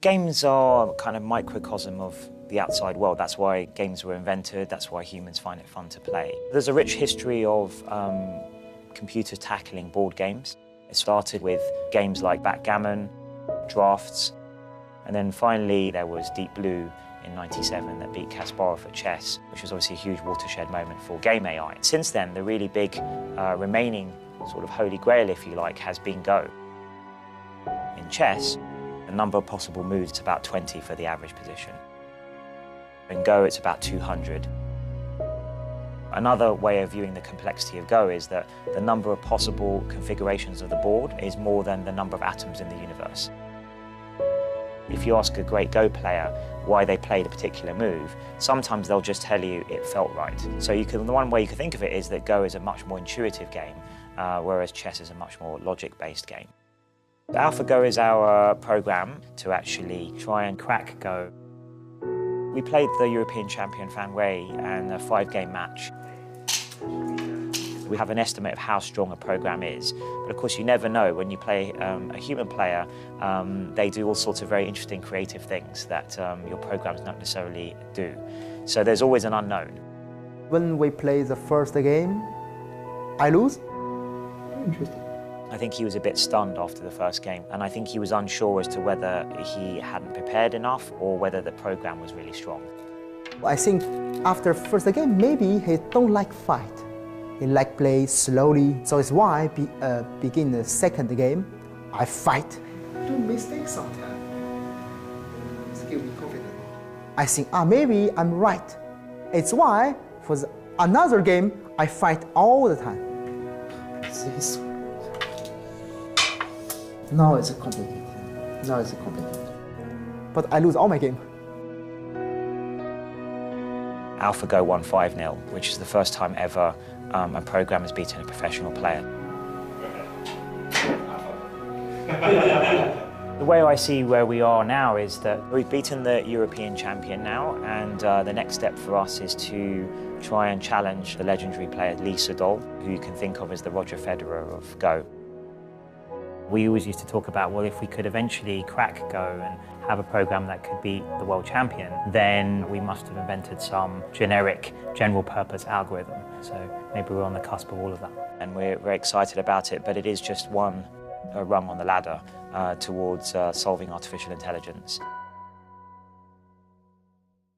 Games are kind of microcosm of the outside world. That's why games were invented, that's why humans find it fun to play. There's a rich history of computers tackling board games. It started with games like backgammon, drafts, and then finally there was Deep Blue in '97 that beat Kasparov at chess, which was obviously a huge watershed moment for game AI. Since then, the really big remaining sort of holy grail, if you like, has been Go. In chess, the number of possible moves is about 20 for the average position. In Go, it's about 200. Another way of viewing the complexity of Go is that the number of possible configurations of the board is more than the number of atoms in the universe. If you ask a great Go player why they played a particular move, sometimes they'll just tell you it felt right. So the one way you can think of it is that Go is a much more intuitive game, whereas chess is a much more logic-based game. AlphaGo is our program to actually try and crack Go. We played the European champion Fan Wei in a 5-game match. We have an estimate of how strong a program is, but of course you never know. When you play a human player, they do all sorts of very interesting creative things that your programs don't necessarily do. So there's always an unknown. When we play the first game, I lose. Interesting. I think he was a bit stunned after the first game, and I think he was unsure as to whether he hadn't prepared enough or whether the program was really strong. I think after first game, maybe he don't like fight. He like play slowly, so it's why begin the second game, I fight. Do mistakes sometimes. It's give me confidence. I think maybe I'm right. It's why for another game I fight all the time. Now it's complicated. But I lose all my game. AlphaGo won 5-0, which is the first time ever a program has beaten a professional player. The way I see where we are now is that we've beaten the European champion now, and the next step for us is to try and challenge the legendary player Lee Sedol, who you can think of as the Roger Federer of Go. We always used to talk about, well, if we could eventually crack Go and have a program that could beat the world champion, then we must have invented some generic, general-purpose algorithm. So maybe we're on the cusp of all of that. And we're very excited about it, but it is just one rung on the ladder towards solving artificial intelligence.